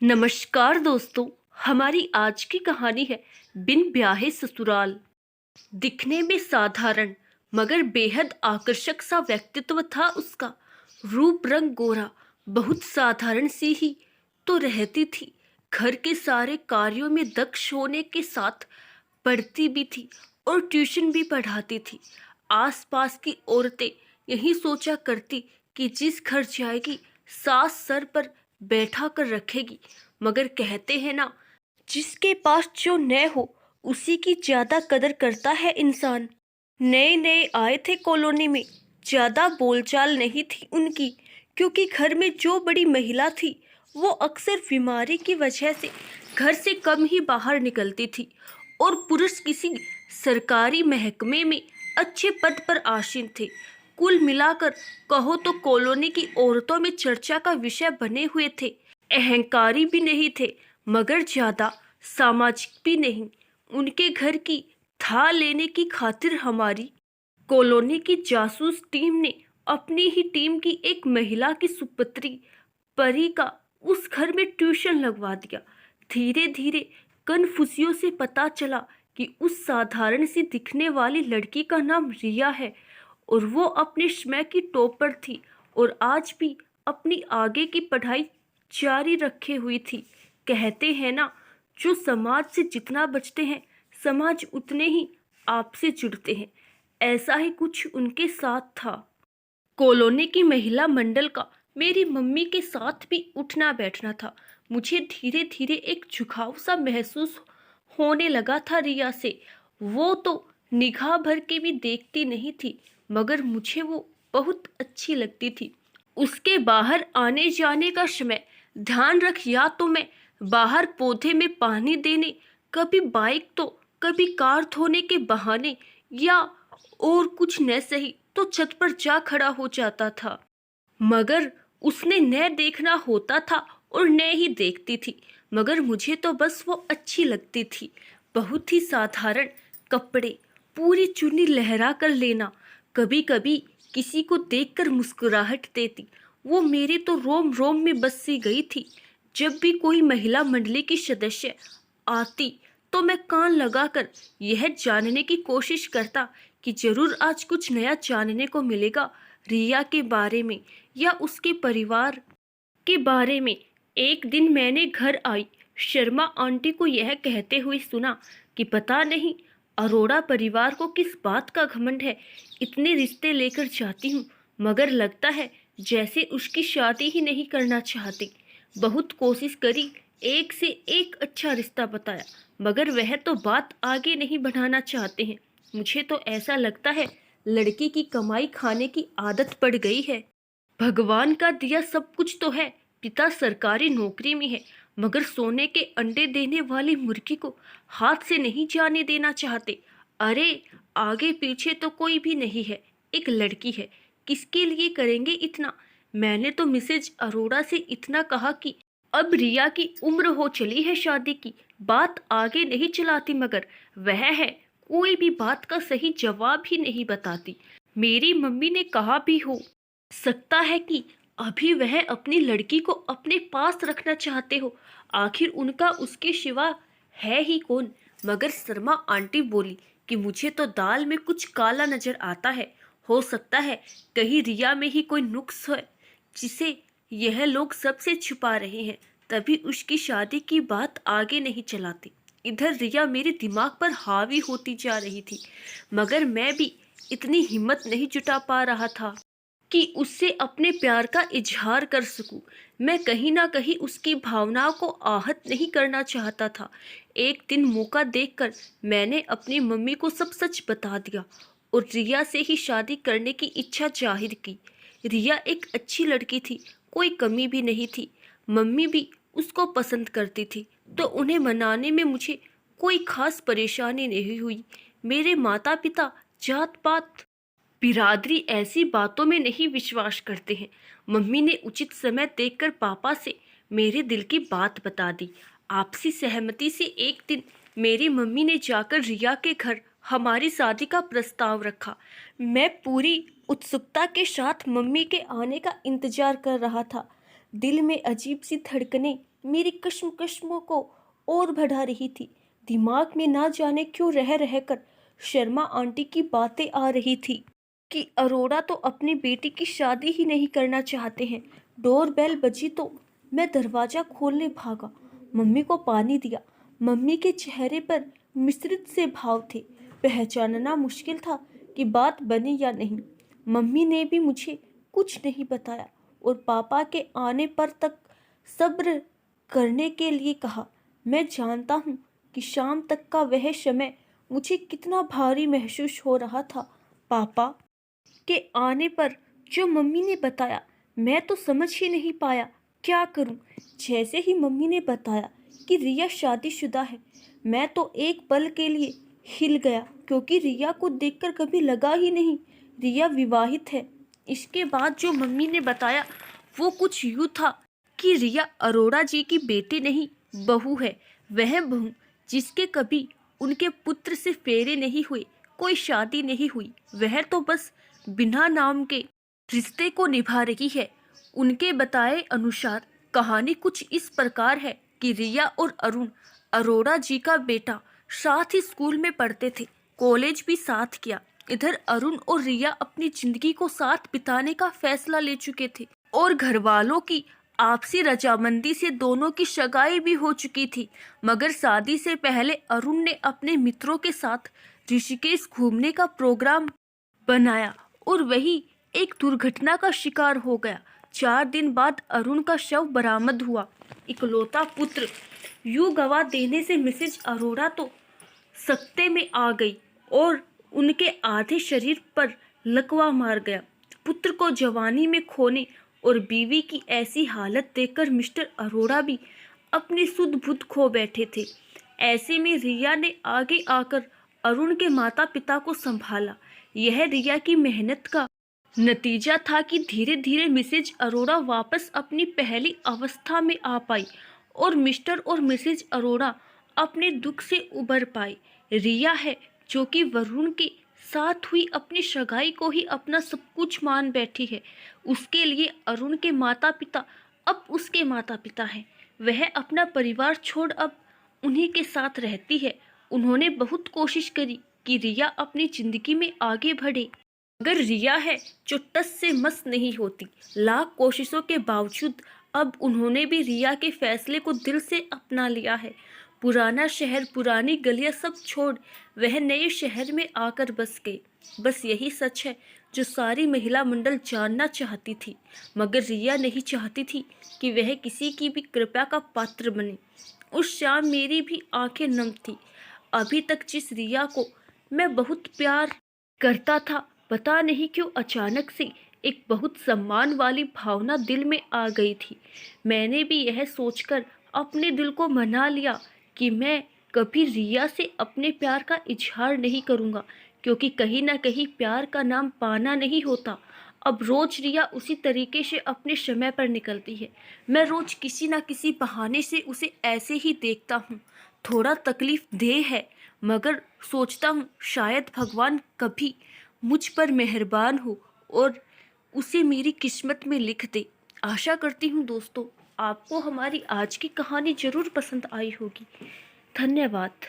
नमस्कार दोस्तों। हमारी आज की कहानी है बिन ब्याहे ससुराल। दिखने में साधारण मगर बेहद आकर्षक सा व्यक्तित्व था उसका। रूप रंग गोरा, बहुत साधारण सी ही तो रहती थी। घर के सारे कार्यों में दक्ष होने के साथ पढ़ती भी थी और ट्यूशन भी पढ़ाती थी। आसपास की औरतें यही सोचा करती कि जिस घर जाएगी सास सर पर बैठा कर रखेगी। मगर कहते हैं ना, जिसके पास जो न हो उसी की ज्यादा कदर करता है इंसान। नए नए आए थे कॉलोनी में, ज्यादा बोलचाल नहीं थी उनकी, क्योंकि घर में जो बड़ी महिला थी वो अक्सर बीमारी की वजह से घर से कम ही बाहर निकलती थी और पुरुष किसी सरकारी महकमे में अच्छे पद पर आसीन थे। कुल मिलाकर कहो तो कॉलोनी की औरतों में चर्चा का विषय बने हुए थे। अहंकारी भी नहीं थे मगर ज्यादा सामाजिक भी नहीं। उनके घर की था लेने की खातिर हमारी कॉलोनी की जासूस टीम ने अपनी ही टीम की एक महिला की सुपुत्री परी का उस घर में ट्यूशन लगवा दिया। धीरे धीरे कन्फ्यूजियों से पता चला कि उस साधारण सी दिखने वाली लड़की का नाम रिया है और वो अपने समय की टॉपर थी और आज भी अपनी आगे की पढ़ाई जारी रखे हुई थी। कहते हैं ना, जो समाज से जितना बचते हैं समाज उतने ही आपसे जुड़ते हैं। ऐसा ही कुछ उनके साथ था। कॉलोनी की महिला मंडल का मेरी मम्मी के साथ भी उठना बैठना था। मुझे धीरे धीरे एक झुकाव सा महसूस होने लगा था रिया से। वो तो निगाह भर के भी देखती नहीं थी मगर मुझे वो बहुत अच्छी लगती थी। उसके बाहर आने जाने का समय ध्यान रख, या तो मैं बाहर पौधे में पानी देने, कभी बाइक तो कभी कार धोने के बहाने, या और कुछ न सही तो छत पर जा खड़ा हो जाता था। मगर उसने न देखना होता था और न ही देखती थी। मगर मुझे तो बस वो अच्छी लगती थी। बहुत ही साधारण कपड़े, पूरी चुन्नी लहरा कर लेना, कभी कभी किसी को देखकर मुस्कुराहट देती, वो मेरी तो रोम रोम में बस सी गई थी। जब भी कोई महिला मंडली की सदस्य आती तो मैं कान लगाकर यह जानने की कोशिश करता कि जरूर आज कुछ नया जानने को मिलेगा रिया के बारे में या उसके परिवार के बारे में। एक दिन मैंने घर आई शर्मा आंटी को यह कहते हुए सुना कि पता नहीं अरोड़ा परिवार को किस बात का घमंड है, इतने रिश्ते लेकर जाती हूँ मगर लगता है जैसे उसकी शादी ही नहीं करना चाहती। बहुत कोशिश करी, एक से एक अच्छा रिश्ता बताया मगर वह तो बात आगे नहीं बढ़ाना चाहते हैं। मुझे तो ऐसा लगता है लड़की की कमाई खाने की आदत पड़ गई है। भगवान का दिया सब कुछ तो है, पिता सरकारी नौकरी में है मगर सोने के अंडे देने वाली मुर्गी को हाथ से नहीं जाने देना चाहते। अरे आगे पीछे तो कोई भी नहीं है, एक लड़की है, किसके लिए करेंगे इतना। मैंने तो मिसेज अरोड़ा से इतना कहा कि अब रिया की उम्र हो चली है शादी की, बात आगे नहीं चलाती मगर वह है कोई भी बात का सही जवाब ही नहीं बताती। मेरी मम्मी ने कहा भी हो सकता है कि अभी वह अपनी लड़की को अपने पास रखना चाहते हो, आखिर उनका उसके सिवा है ही कौन। मगर शर्मा आंटी बोली कि मुझे तो दाल में कुछ काला नजर आता है, हो सकता है कहीं रिया में ही कोई नुक्स है जिसे यह लोग सबसे छुपा रहे हैं, तभी उसकी शादी की बात आगे नहीं चलाते। इधर रिया मेरे दिमाग पर हावी होती जा रही थी मगर मैं भी इतनी हिम्मत नहीं जुटा पा रहा था कि उससे अपने प्यार का इजहार कर सकूं। मैं कहीं ना कहीं उसकी भावनाओं को आहत नहीं करना चाहता था। एक दिन मौका देखकर मैंने अपनी मम्मी को सब सच बता दिया और रिया से ही शादी करने की इच्छा जाहिर की। रिया एक अच्छी लड़की थी, कोई कमी भी नहीं थी। मम्मी भी उसको पसंद करती थी तो उन्हें मनाने में मुझे कोई खास परेशानी नहीं हुई। मेरे माता पिता जात पात बिरादरी ऐसी बातों में नहीं विश्वास करते हैं। मम्मी ने उचित समय देखकर पापा से मेरे दिल की बात बता दी। आपसी सहमति से एक दिन मेरी मम्मी ने जाकर रिया के घर हमारी शादी का प्रस्ताव रखा। मैं पूरी उत्सुकता के साथ मम्मी के आने का इंतजार कर रहा था। दिल में अजीब सी धड़कनें मेरी कश्मकश्मों को और बढ़ा रही थी। दिमाग में ना जाने क्यों रह रहकर शर्मा आंटी की बातें आ रही थी कि अरोड़ा तो अपनी बेटी की शादी ही नहीं करना चाहते हैं। डोरबेल बजी तो मैं दरवाज़ा खोलने भागा, मम्मी को पानी दिया। मम्मी के चेहरे पर मिश्रित से भाव थे। पहचानना मुश्किल था कि बात बनी या नहीं। मम्मी ने भी मुझे कुछ नहीं बताया और पापा के आने पर तक सब्र करने के लिए कहा। मैं जानता हूँ कि शाम तक का वह समय मुझे कितना भारी महसूस हो रहा था। पापा के आने पर जो मम्मी ने बताया, मैं तो समझ ही नहीं पाया क्या करूं। जैसे ही मम्मी ने बताया कि रिया शादीशुदा है, मैं तो एक पल के लिए हिल गया, क्योंकि रिया को देखकर कभी लगा ही नहीं रिया विवाहित है। इसके बाद जो मम्मी ने बताया वो कुछ यूँ था कि रिया अरोड़ा जी की बेटी नहीं, बहू है। वह बहू जिसके कभी उनके पुत्र से फेरे नहीं हुए, कोई शादी नहीं हुई, वह तो बस बिना नाम के रिश्ते को निभा रही है। उनके बताए अनुसार कहानी कुछ इस प्रकार है कि रिया और अरुण, अरोड़ा जी का बेटा, साथ ही स्कूल में पढ़ते थे, कॉलेज भी साथ किया। इधर अरुण और रिया अपनी जिंदगी को साथ बिताने का फैसला ले चुके थे और घर वालों की आपसी रजामंदी से दोनों की सगाई भी हो चुकी थी। मगर शादी से पहले अरुण ने अपने मित्रों के साथ ऋषिकेश घूमने का प्रोग्राम बनाया और वही एक दुर्घटना का शिकार हो गया। 4 दिन बाद अरुण का शव बरामद हुआ। इकलौता पुत्र यूं गवा देने से मिसेज अरोड़ा तो सकते में आ गई और उनके आधे शरीर पर लकवा मार गया। पुत्र को जवानी में खोने और बीवी की ऐसी हालत देखकर मिस्टर अरोड़ा भी अपनी सुध बुध खो बैठे थे। ऐसे में रिया ने आगे आकर अरुण के माता पिता को संभाला। यह रिया की मेहनत का नतीजा था कि धीरे धीरे मिसेज अरोड़ा वापस अपनी पहली अवस्था में आ पाई और मिस्टर और मिसेज अरोड़ा अपने दुख से उबर पाए। रिया है जो कि वरुण के साथ हुई अपनी सगाई को ही अपना सब कुछ मान बैठी है। उसके लिए अरुण के माता पिता अब उसके माता पिता हैं। वह अपना परिवार छोड़ अब उन्हीं के साथ रहती है। उन्होंने बहुत कोशिश करी कि रिया अपनी जिंदगी में आगे बढ़े, मगर रिया है जो टस से मस नहीं होती। लाख कोशिशों के बावजूद अब उन्होंने भी रिया के फैसले को दिल से अपना लिया है। पुराना शहर, पुरानी गलियां सब छोड़ वह नए शहर में आकर बस गए। बस यही सच है जो सारी महिला मंडल जानना चाहती थी, मगर रिया नहीं चाहती थी कि वह किसी की भी कृपा का पात्र बने। उस शाम मेरी भी आंखें नम थी। अभी तक जिस रिया को मैं बहुत प्यार करता था, पता नहीं क्यों अचानक से एक बहुत सम्मान वाली भावना दिल में आ गई थी। मैंने भी यह सोचकर अपने दिल को मना लिया कि मैं कभी रिया से अपने प्यार का इजहार नहीं करूँगा, क्योंकि कहीं ना कहीं प्यार का नाम पाना नहीं होता। अब रोज रिया उसी तरीके से अपने समय पर निकलती है। मैं रोज किसी ना किसी बहाने से उसे ऐसे ही देखता हूँ। थोड़ा तकलीफ दे है, मगर सोचता हूँ शायद भगवान कभी मुझ पर मेहरबान हो और उसे मेरी किस्मत में लिख दे। आशा करती हूँ दोस्तों आपको हमारी आज की कहानी ज़रूर पसंद आई होगी। धन्यवाद।